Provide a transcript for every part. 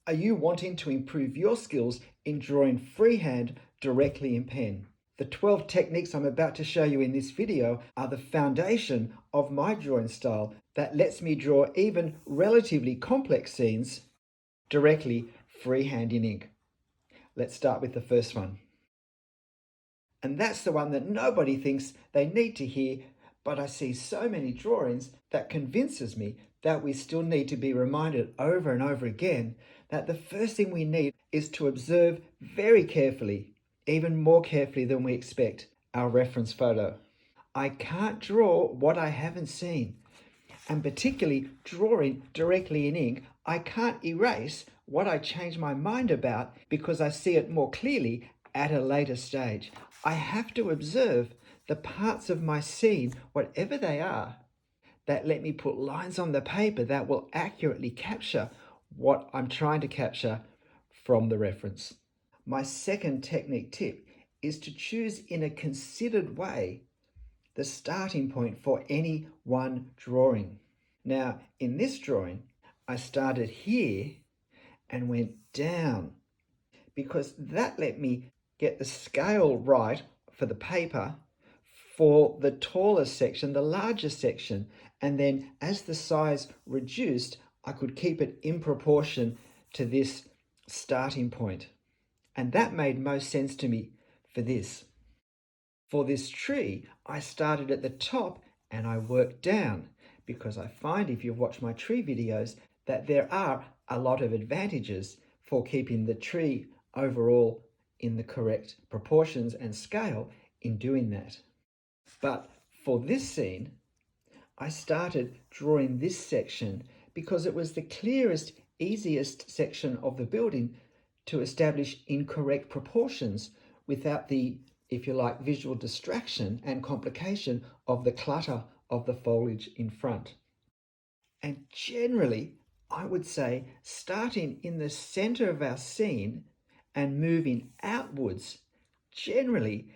Are you wanting to improve your skills in drawing freehand directly in pen? The 12 techniques I'm about to show you in this video are the foundation of my drawing style that lets me draw even relatively complex scenes directly freehand in ink. Let's start with the first one. And that's the one that nobody thinks they need to hear, but I see so many drawings that convinces me that we still need to be reminded over and over again that the first thing we need is to observe very carefully, even more carefully than we expect, our reference photo. I can't draw what I haven't seen, and particularly drawing directly in ink, I can't erase what I change my mind about because I see it more clearly at a later stage. I have to observe the parts of my scene, whatever they are, that let me put lines on the paper that will accurately capture what I'm trying to capture from the reference. My second technique tip is to choose in a considered way the starting point for any one drawing. Now, in this drawing, I started here and went down because that let me get the scale right for the paper for the taller section, the larger section, and then as the size reduced, I could keep it in proportion to this starting point. And that made most sense to me for this. For this tree, I started at the top and I worked down because I find, if you've watched my tree videos, that there are a lot of advantages for keeping the tree overall in the correct proportions and scale in doing that. But for this scene, I started drawing this section because it was the clearest, easiest section of the building to establish in correct proportions without the, if you like, visual distraction and complication of the clutter of the foliage in front. And generally, I would say starting in the center of our scene and moving outwards generally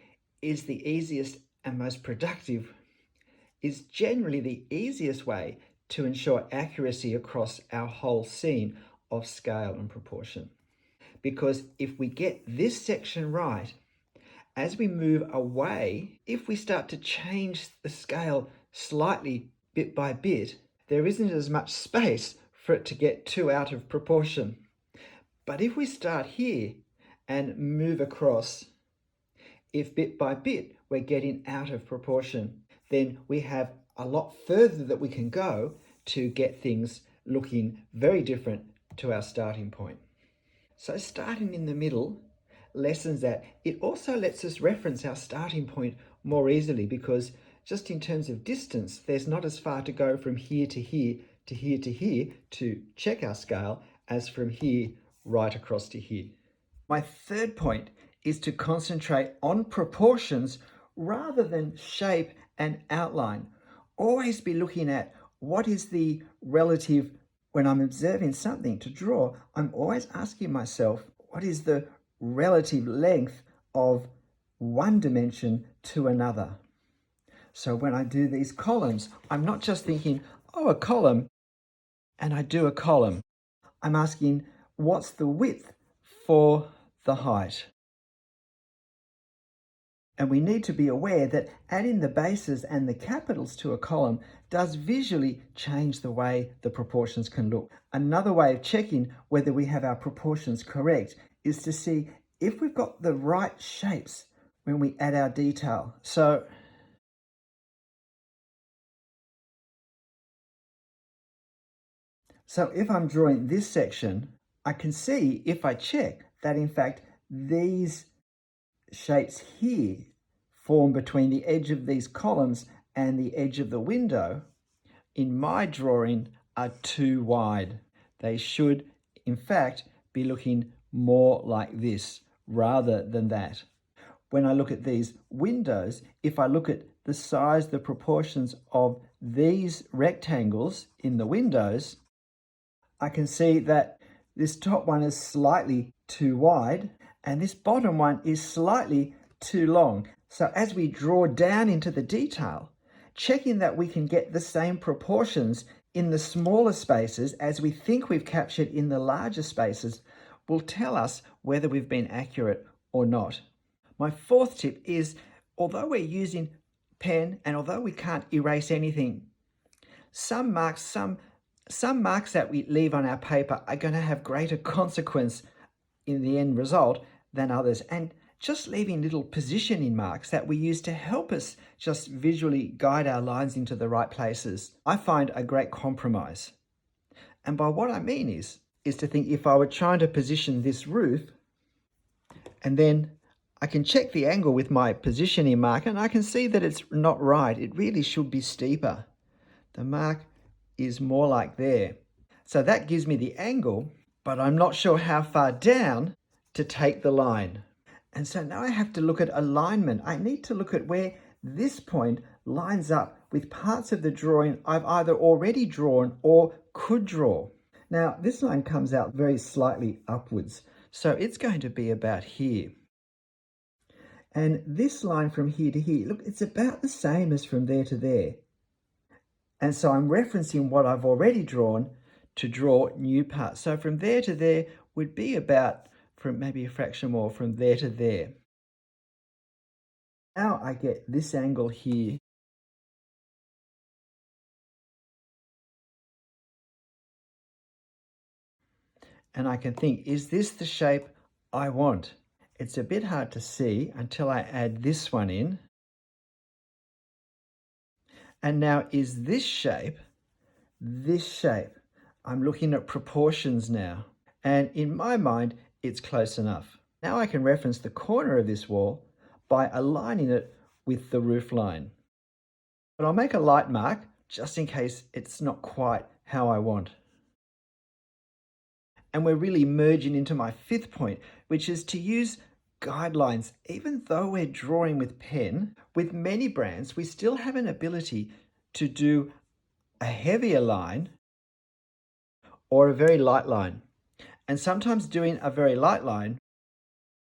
is the easiest and most productive, is generally the easiest way to ensure accuracy across our whole scene of scale and proportion. Because if we get this section right, as we move away, if we start to change the scale slightly bit by bit, there isn't as much space for it to get too out of proportion. But if we start here and move across, if bit by bit we're getting out of proportion, then we have a lot further that we can go to get things looking very different to our starting point. So starting in the middle lessens that. It also lets us reference our starting point more easily because just in terms of distance, there's not as far to go from here to here to here to here to check our scale as from here right across to here. My third point is to concentrate on proportions rather than shape and outline. Always be looking at what is the relative, when I'm observing something to draw, I'm always asking myself, what is the relative length of one dimension to another? So when I do these columns, I'm not just thinking, oh, a column, and I do a column. I'm asking, what's the width for the height? And we need to be aware that adding the bases and the capitals to a column does visually change the way the proportions can look. Another way of checking whether we have our proportions correct is to see if we've got the right shapes when we add our detail. So if I'm drawing this section, I can see if I check that in fact these shapes here form between the edge of these columns and the edge of the window in my drawing are too wide. They should in fact be looking more like this rather than that. When I look at these windows, if I look at the size, the proportions of these rectangles in the windows, I can see that this top one is slightly too wide and this bottom one is slightly too long. So as we draw down into the detail, checking that we can get the same proportions in the smaller spaces, as we think we've captured in the larger spaces, will tell us whether we've been accurate or not. My fourth tip is, although we're using pen and although we can't erase anything, some marks that we leave on our paper are going to have greater consequence in the end result than others. And just leaving little positioning marks that we use to help us just visually guide our lines into the right places, I find a great compromise. And by what I mean is to think, if I were trying to position this roof, and then I can check the angle with my positioning mark and I can see that it's not right. It really should be steeper. The mark is more like there. So that gives me the angle, but I'm not sure how far down to take the line. And so now I have to look at alignment. I need to look at where this point lines up with parts of the drawing I've either already drawn or could draw. Now, this line comes out very slightly upwards, so it's going to be about here. And this line from here to here, look, it's about the same as from there to there. And so I'm referencing what I've already drawn to draw new parts. So from there to there would be about, from maybe a fraction more, from there to there. Now I get this angle here. And I can think, is this the shape I want? It's a bit hard to see until I add this one in. And now is this shape? I'm looking at proportions now. And in my mind, it's close enough. Now I can reference the corner of this wall by aligning it with the roof line. But I'll make a light mark just in case it's not quite how I want. And we're really merging into my fifth point, which is to use guidelines. Even though we're drawing with pen, with many brands, we still have an ability to do a heavier line or a very light line. And sometimes doing a very light line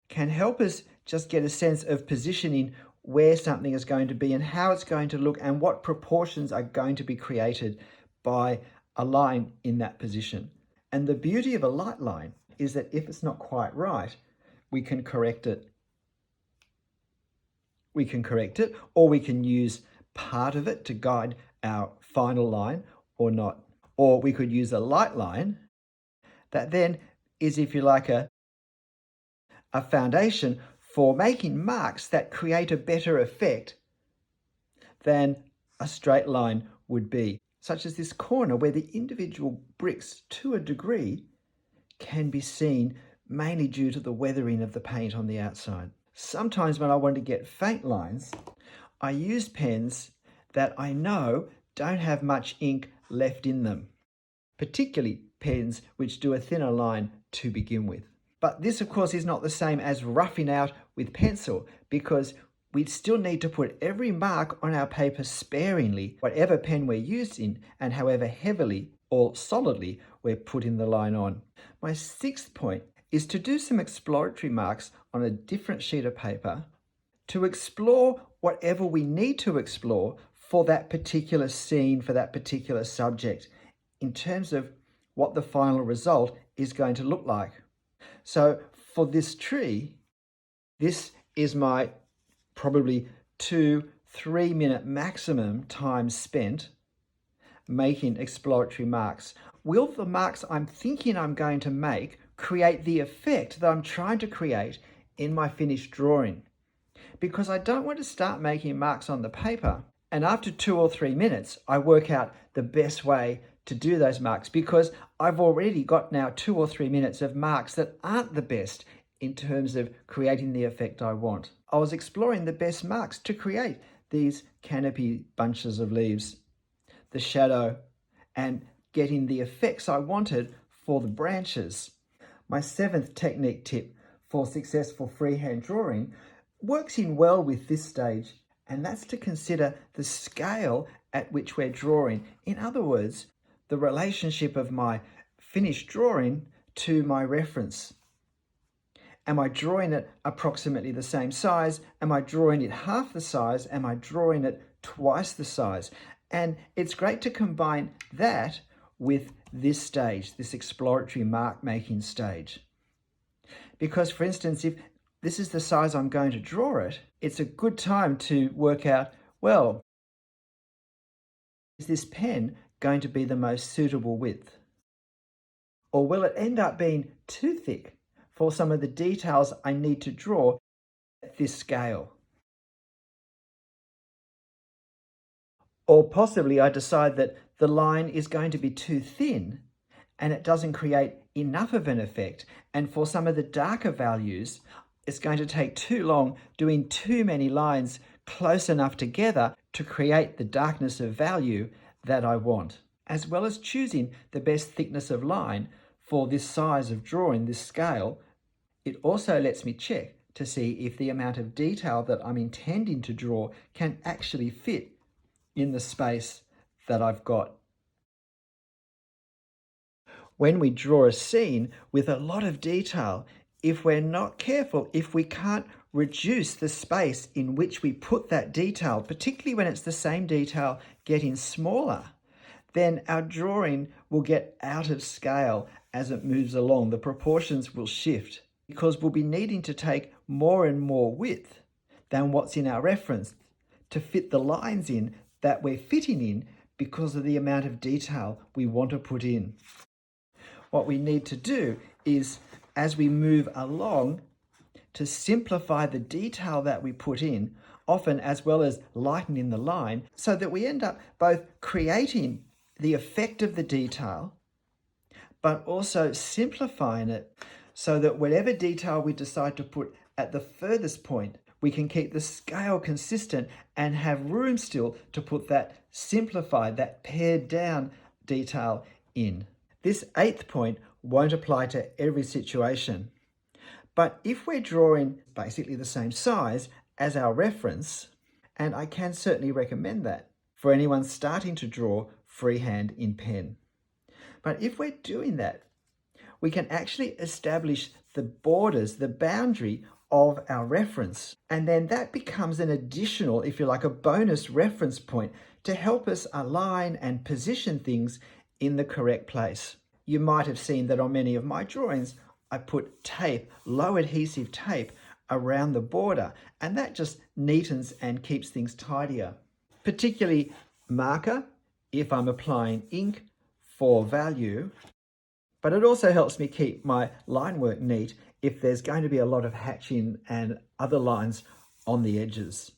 can help us just get a sense of positioning where something is going to be and how it's going to look and what proportions are going to be created by a line in that position. And the beauty of a light line is that if it's not quite right, we can correct it. Or we can use part of it to guide our final line or not. Or we could use a light line that then is, if you like, a foundation for making marks that create a better effect than a straight line would be, such as this corner where the individual bricks, to a degree, can be seen mainly due to the weathering of the paint on the outside. Sometimes when I want to get faint lines, I use pens that I know don't have much ink left in them, particularly pens which do a thinner line to begin with. But this, of course, is not the same as roughing out with pencil, because we still need to put every mark on our paper sparingly, whatever pen we're using and however heavily or solidly we're putting the line on. My sixth point is to do some exploratory marks on a different sheet of paper to explore whatever we need to explore for that particular scene, for that particular subject, in terms of what the final result is going to look like. So for this tree, this is my probably 2-3 minute maximum time spent making exploratory marks. Will the marks I'm thinking I'm going to make create the effect that I'm trying to create in my finished drawing? Because I don't want to start making marks on the paper and after 2 or 3 minutes I work out the best way to do those marks, because I've already got now 2 or 3 minutes of marks that aren't the best in terms of creating the effect I want. I was exploring the best marks to create these canopy bunches of leaves, the shadow, and getting the effects I wanted for the branches. My seventh technique tip for successful freehand drawing works in well with this stage, and that's to consider the scale at which we're drawing. In other words, the relationship of my finished drawing to my reference. Am I drawing it approximately the same size? Am I drawing it half the size? Am I drawing it twice the size? And it's great to combine that with this stage, this exploratory mark making stage. Because for instance, if this is the size I'm going to draw it, it's a good time to work out, well, is this pen going to be the most suitable width? Or will it end up being too thick for some of the details I need to draw at this scale? Or possibly I decide that the line is going to be too thin and it doesn't create enough of an effect. And for some of the darker values, it's going to take too long doing too many lines close enough together to create the darkness of value that I want. As well as choosing the best thickness of line for this size of drawing, this scale, it also lets me check to see if the amount of detail that I'm intending to draw can actually fit in the space that I've got. When we draw a scene with a lot of detail, if we're not careful, if we can't reduce the space in which we put that detail, particularly when it's the same detail getting smaller, then our drawing will get out of scale as it moves along. The proportions will shift because we'll be needing to take more and more width than what's in our reference to fit the lines in that we're fitting in because of the amount of detail we want to put in. What we need to do is, as we move along, to simplify the detail that we put in, often as well as lightening the line, so that we end up both creating the effect of the detail, but also simplifying it so that whatever detail we decide to put at the furthest point, we can keep the scale consistent and have room still to put that simplified, that pared down detail in. This 8th point won't apply to every situation. But if we're drawing basically the same size as our reference, and I can certainly recommend that for anyone starting to draw freehand in pen. But if we're doing that, we can actually establish the borders, the boundary of our reference. And then that becomes an additional, if you like, a bonus reference point to help us align and position things in the correct place. You might have seen that on many of my drawings, I put tape, low adhesive tape, around the border, and that just neatens and keeps things tidier. Particularly marker, if I'm applying ink for value, but it also helps me keep my line work neat if there's going to be a lot of hatching and other lines on the edges.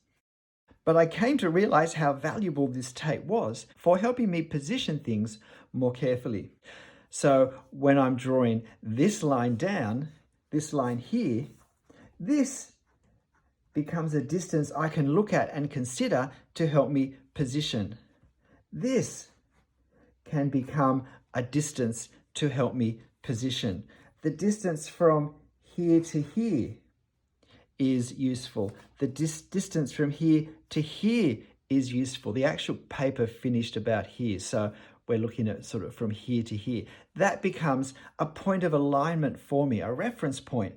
But I came to realize how valuable this tape was for helping me position things more carefully. So when I'm drawing this line down, this line here, this becomes a distance I can look at and consider to help me position. This can become a distance to help me position. The distance from here to here is useful. The distance from here to here is useful. The actual paper finished about here, so we're looking at sort of from here to here. That becomes a point of alignment for me, a reference point.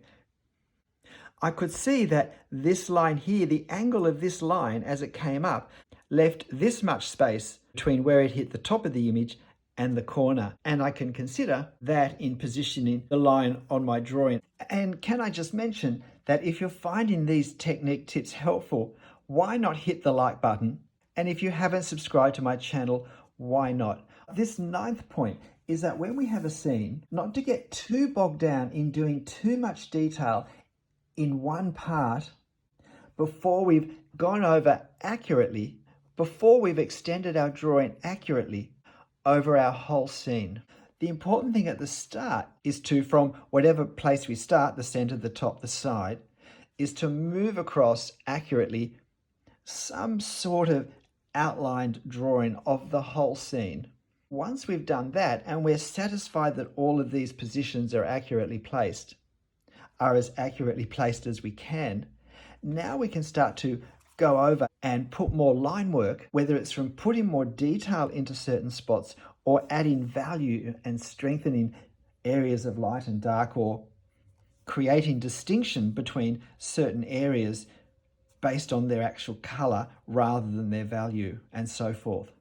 I could see that this line here, the angle of this line as it came up, left this much space between where it hit the top of the image and the corner. And I can consider that in positioning the line on my drawing. And can I just mention that if you're finding these technique tips helpful, why not hit the like button? And if you haven't subscribed to my channel, why not? This 9th point is that when we have a scene, not to get too bogged down in doing too much detail in one part before we've gone over accurately, before we've extended our drawing accurately over our whole scene. The important thing at the start is to, from whatever place we start, the center, the top, the side, is to move across accurately some sort of outlined drawing of the whole scene. Once we've done that and we're satisfied that all of these positions are as accurately placed as we can, now we can start to go over and put more line work, whether it's from putting more detail into certain spots or adding value and strengthening areas of light and dark, or creating distinction between certain areas based on their actual color rather than their value, and so forth.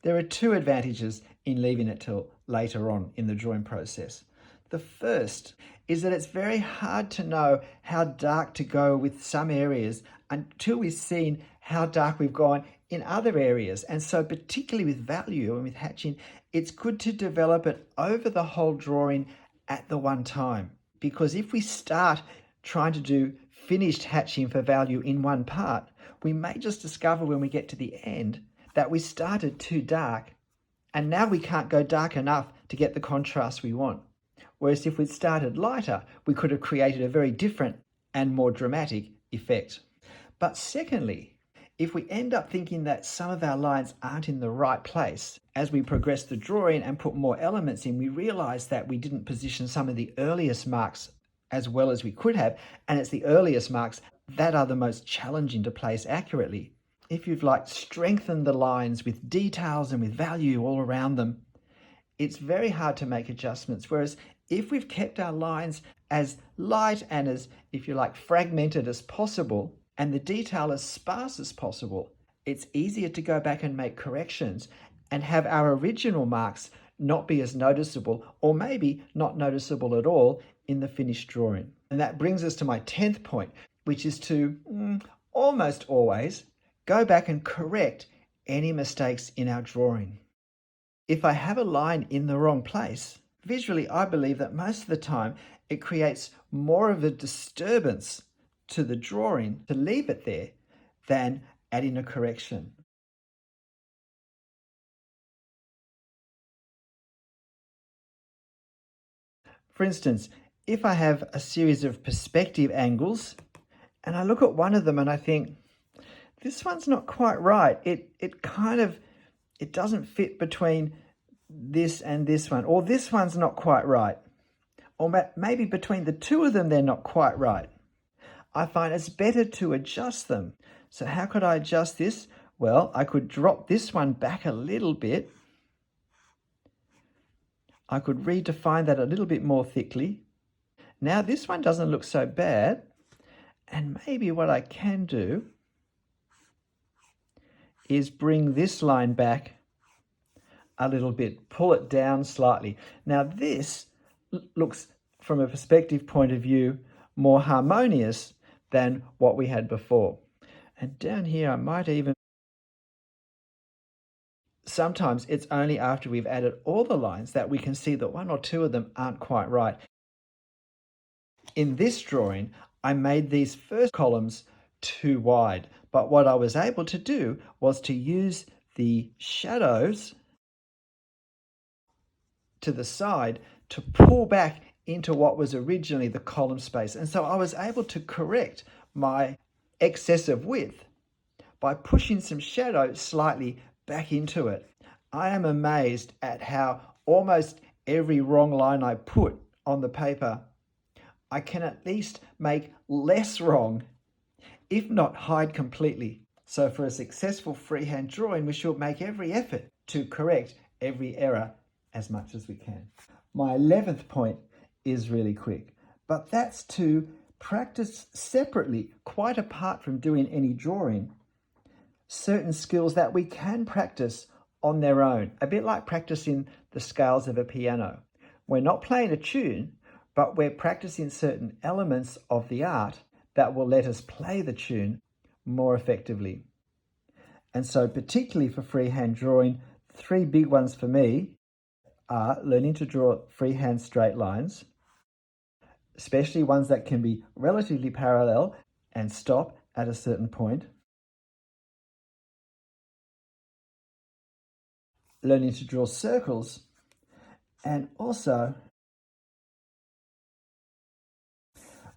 There are two advantages in leaving it till later on in the drawing process. The first is that it's very hard to know how dark to go with some areas until we've seen how dark we've gone in other areas. And so particularly with value and with hatching, it's good to develop it over the whole drawing at the one time. Because if we start trying to do finished hatching for value in one part, we may just discover when we get to the end that we started too dark and now we can't go dark enough to get the contrast we want. Whereas if we'd started lighter, we could have created a very different and more dramatic effect. But secondly, if we end up thinking that some of our lines aren't in the right place, as we progress the drawing and put more elements in, we realize that we didn't position some of the earliest marks as well as we could have, and it's the earliest marks that are the most challenging to place accurately. If you've strengthened the lines with details and with value all around them, it's very hard to make adjustments. Whereas if we've kept our lines as light and as, if you like, fragmented as possible, and the detail as sparse as possible, it's easier to go back and make corrections and have our original marks not be as noticeable, or maybe not noticeable at all in the finished drawing. And that brings us to my 10th point, which is to almost always go back and correct any mistakes in our drawing. If I have a line in the wrong place, visually I believe that most of the time it creates more of a disturbance to the drawing to leave it there than adding a correction. For instance, if I have a series of perspective angles and I look at one of them and I think, this one's not quite right. It doesn't fit between this and this one, or this one's not quite right. Or maybe between the two of them, they're not quite right. I find it's better to adjust them. So how could I adjust this? Well, I could drop this one back a little bit. I could redefine that a little bit more thickly. Now this one doesn't look so bad. And maybe what I can do is bring this line back a little bit, pull it down slightly. Now this looks, from a perspective point of view, more harmonious than what we had before. And down here I might even, sometimes it's only after we've added all the lines that we can see that one or two of them aren't quite right. In this drawing, I made these first columns too wide, but what I was able to do was to use the shadows to the side to pull back into what was originally the column space. And so I was able to correct my excessive width by pushing some shadow slightly back into it. I am amazed at how almost every wrong line I put on the paper, I can at least make less wrong, if not hide completely. So for a successful freehand drawing, we should make every effort to correct every error as much as we can. My 11th point is really quick, but that's to practice separately, quite apart from doing any drawing, certain skills that we can practice on their own, a bit like practicing the scales of a piano. We're not playing a tune, but we're practicing certain elements of the art that will let us play the tune more effectively. And so particularly for freehand drawing, 3 big ones for me are learning to draw freehand straight lines, especially ones that can be relatively parallel and stop at a certain point. Learning to draw circles, and also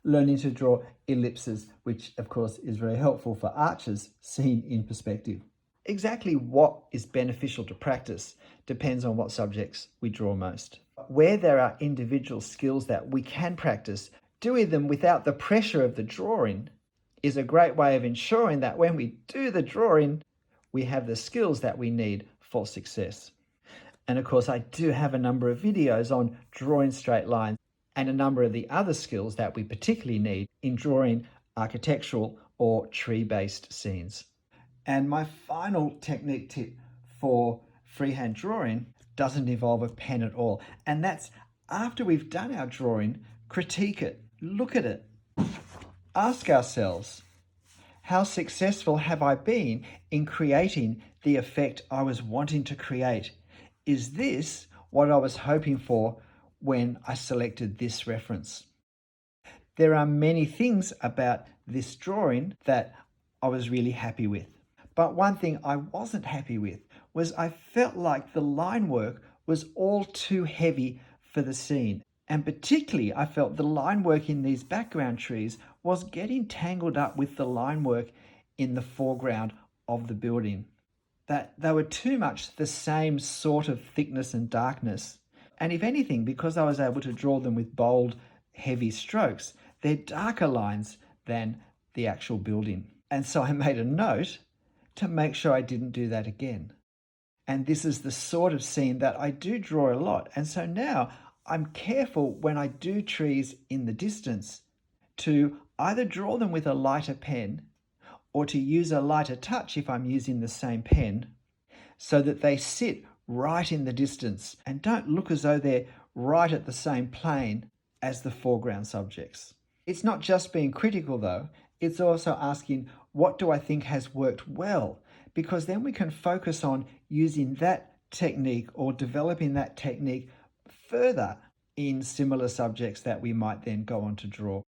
learning to draw ellipses, which of course is very helpful for archers seen in perspective. Exactly what is beneficial to practice depends on what subjects we draw most. Where there are individual skills that we can practice, doing them without the pressure of the drawing is a great way of ensuring that when we do the drawing, we have the skills that we need for success. And of course, I do have a number of videos on drawing straight lines and a number of the other skills that we particularly need in drawing architectural or tree-based scenes. And my final technique tip for freehand drawing doesn't involve a pen at all. And that's after we've done our drawing, critique it, look at it, ask ourselves, how successful have I been in creating the effect I was wanting to create? Is this what I was hoping for when I selected this reference? There are many things about this drawing that I was really happy with. But one thing I wasn't happy with was I felt like the line work was all too heavy for the scene. And particularly, I felt the line work in these background trees was getting tangled up with the line work in the foreground of the building. That they were too much the same sort of thickness and darkness. And if anything, because I was able to draw them with bold, heavy strokes, they're darker lines than the actual building. And so I made a note to make sure I didn't do that again. And this is the sort of scene that I do draw a lot. And so now I'm careful when I do trees in the distance to either draw them with a lighter pen or to use a lighter touch if I'm using the same pen, so that they sit right in the distance and don't look as though they're right at the same plane as the foreground subjects. It's not just being critical though, it's also asking, what do I think has worked well? Because then we can focus on using that technique or developing that technique further in similar subjects that we might then go on to draw.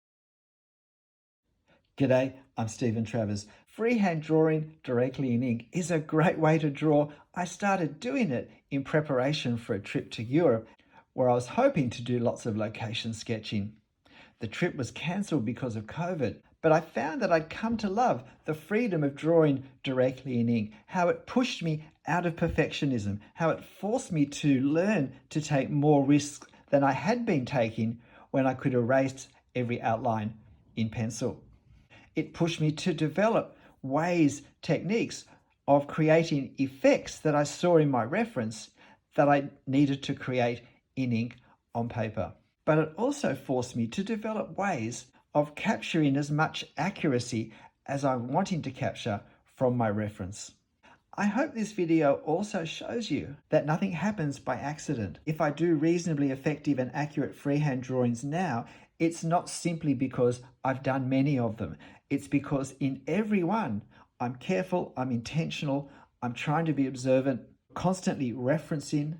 G'day, I'm Stephen Travers. Freehand drawing directly in ink is a great way to draw. I started doing it in preparation for a trip to Europe where I was hoping to do lots of location sketching. The trip was cancelled because of COVID, but I found that I'd come to love the freedom of drawing directly in ink, how it pushed me out of perfectionism, how it forced me to learn to take more risks than I had been taking when I could erase every outline in pencil. It pushed me to develop ways, techniques of creating effects that I saw in my reference that I needed to create in ink on paper. But it also forced me to develop ways of capturing as much accuracy as I'm wanting to capture from my reference. I hope this video also shows you that nothing happens by accident. If I do reasonably effective and accurate freehand drawings now, it's not simply because I've done many of them. It's because in every one, I'm careful, I'm intentional, I'm trying to be observant, constantly referencing,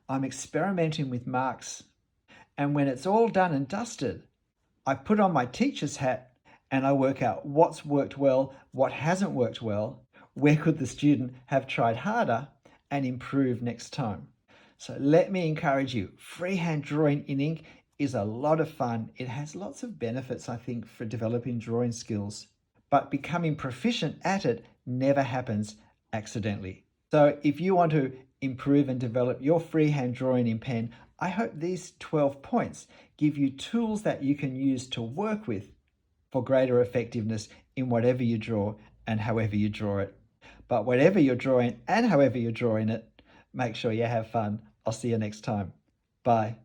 I'm experimenting with marks, and when it's all done and dusted, I put on my teacher's hat and I work out what's worked well, what hasn't worked well, where could the student have tried harder and improve next time. So let me encourage you, freehand drawing in ink is a lot of fun. It has lots of benefits, I think, for developing drawing skills, but becoming proficient at it never happens accidentally. So if you want to improve and develop your freehand drawing in pen, I hope these 12 points give you tools that you can use to work with for greater effectiveness in whatever you draw and however you draw it. But whatever you're drawing and however you're drawing it, make sure you have fun. I'll see you next time. Bye.